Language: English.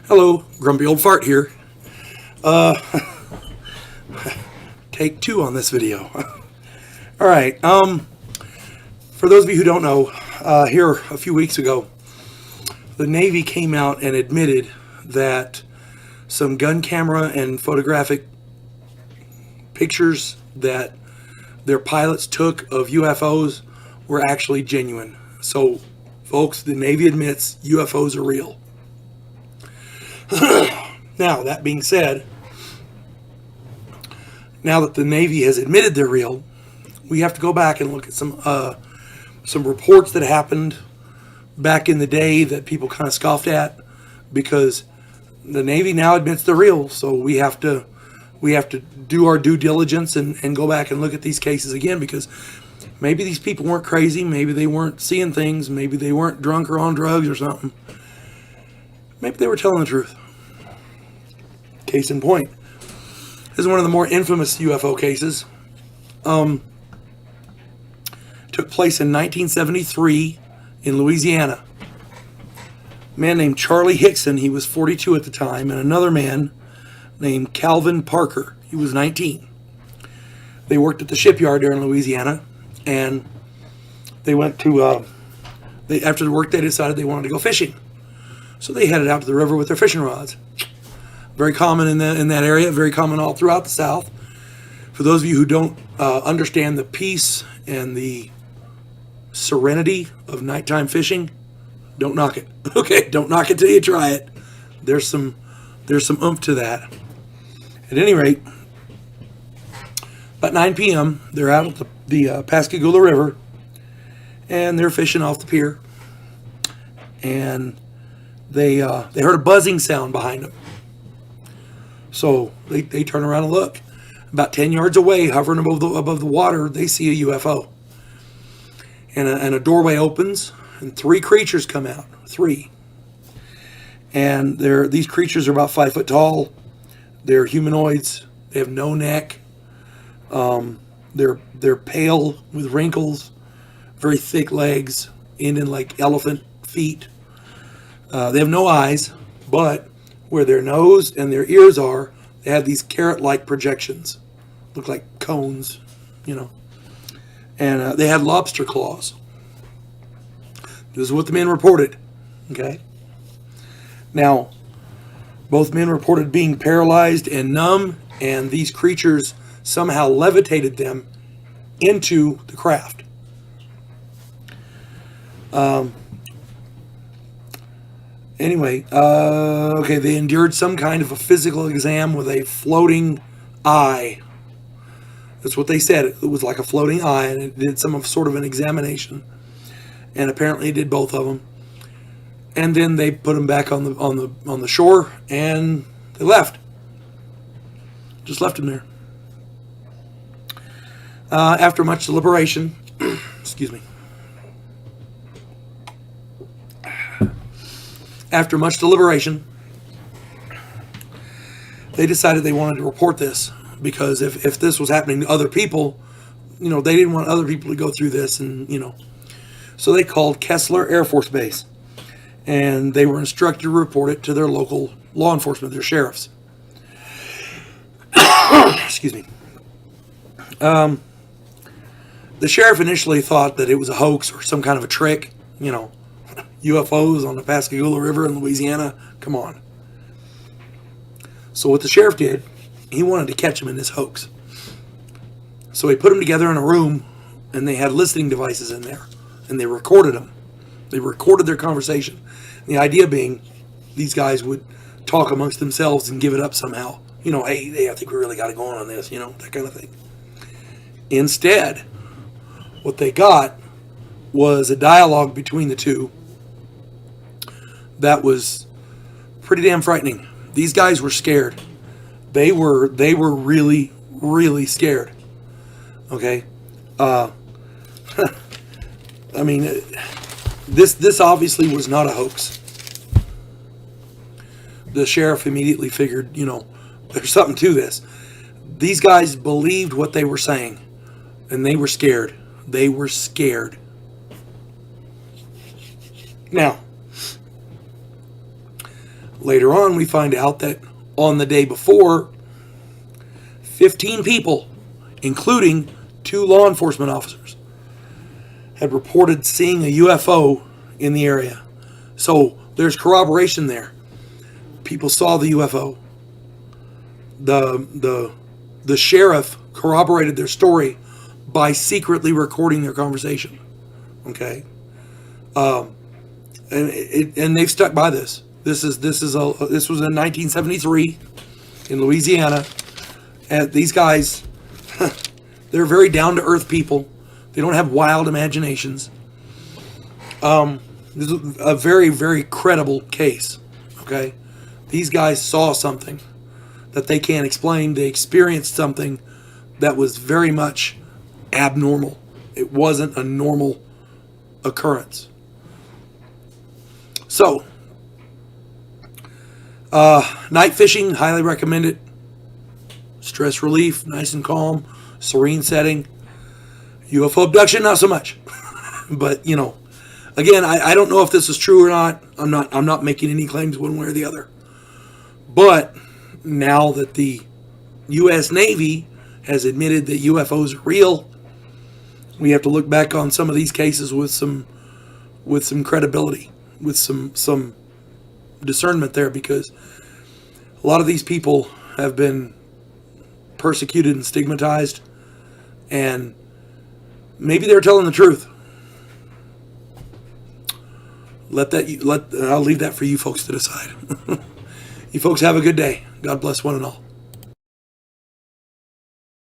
Hello, grumpy old fart here. Uh, Take two on this video. All right. For those of you who don't know, here a few weeks ago, the Navy came out and admitted that some gun camera and photographic pictures that their pilots took of UFOs were actually genuine. So, folks, the Navy admits UFOs are real. Now, that being said, now that the Navy has admitted they're real, we have to go back and look at some reports that happened back in the day that people kind of scoffed at, because the Navy now admits they're real. So we have to do our due diligence and go back and look at these cases again, because maybe these people weren't crazy, maybe they weren't seeing things, maybe they weren't drunk or on drugs or something. Maybe they were telling the truth. Case in point, this is one of the more infamous UFO cases. Took place in 1973 in Louisiana. A man named Charlie Hickson, he was 42 at the time, and another man named Calvin Parker, he was 19. They worked at the shipyard there in Louisiana, and they went to, after the work they decided they wanted to go fishing. So they headed out to the river with their fishing rods. Very common in that area, very common all throughout the South. For those of you who don't understand the peace and the serenity of nighttime fishing, don't knock it. Okay, don't knock it till you try it. There's some oomph to that. At any rate, about 9 p.m., they're out at the Pascagoula River, and they're fishing off the pier, and they heard a buzzing sound behind them. So they turn around and look. About 10 yards away, hovering above the water, they see a UFO. And a doorway opens, and 3 creatures come out. 3. And these creatures are about 5 foot tall. They're humanoids. They have no neck. They're pale with wrinkles, very thick legs, ending like elephant feet. They have no eyes, but where their nose and their ears are, they have these carrot-like projections. Look like cones, And they had lobster claws. This is what the men reported. Okay? Now, both men reported being paralyzed and numb, and these creatures somehow levitated them into the craft. Anyway, okay, they endured some kind of a physical exam with a floating eye. That's what they said. It was like a floating eye, and it did some sort of an examination. And apparently it did both of them. And then they put them back on the shore, and they left. Just left them there. After much deliberation, excuse me. After much deliberation, they decided they wanted to report this, because if this was happening to other people, they didn't want other people to go through this, and so they called Kessler Air Force Base, and they were instructed to report it to their local law enforcement, their sheriffs. Excuse me. The sheriff initially thought that it was a hoax or some kind of a trick, UFOs on the Pascagoula River in Louisiana. Come on. So what the sheriff did, he wanted to catch them in this hoax. So he put them together in a room, and they had listening devices in there, and they recorded them. They recorded their conversation. The idea being, these guys would talk amongst themselves and give it up somehow. Hey, I think we really got it going on this, that kind of thing. Instead, what they got was a dialogue between the two that was pretty damn frightening. These guys were scared. They were really, really scared. Okay? I mean, this obviously was not a hoax. The sheriff immediately figured, there's something to this. These guys believed what they were saying, and they were scared. They were scared. Now, Later on, we find out that on the day before, 15 people, including 2 law enforcement officers, had reported seeing a UFO in the area. So there's corroboration there. People saw the UFO. The sheriff corroborated their story by secretly recording their conversation. Okay, and they've stuck by this. This was in 1973 in Louisiana, and these guys, they're very down to earth people. They don't have wild imaginations. This is a very, very credible case. Okay, these guys saw something that they can't explain. They experienced something that was very much abnormal. It wasn't a normal occurrence. So, night fishing, highly recommend it. Stress relief, nice and calm, serene setting. UFO abduction, not so much. But, you know, again, I don't know if this is true or not. I'm not making any claims one way or the other. But now that the U.S. Navy has admitted that UFOs are real, we have to look back on some of these cases with some credibility, with some discernment there, because a lot of these people have been persecuted and stigmatized, and maybe they're telling the truth. I'll leave that for you folks to decide. You folks have a good day. God bless one and all.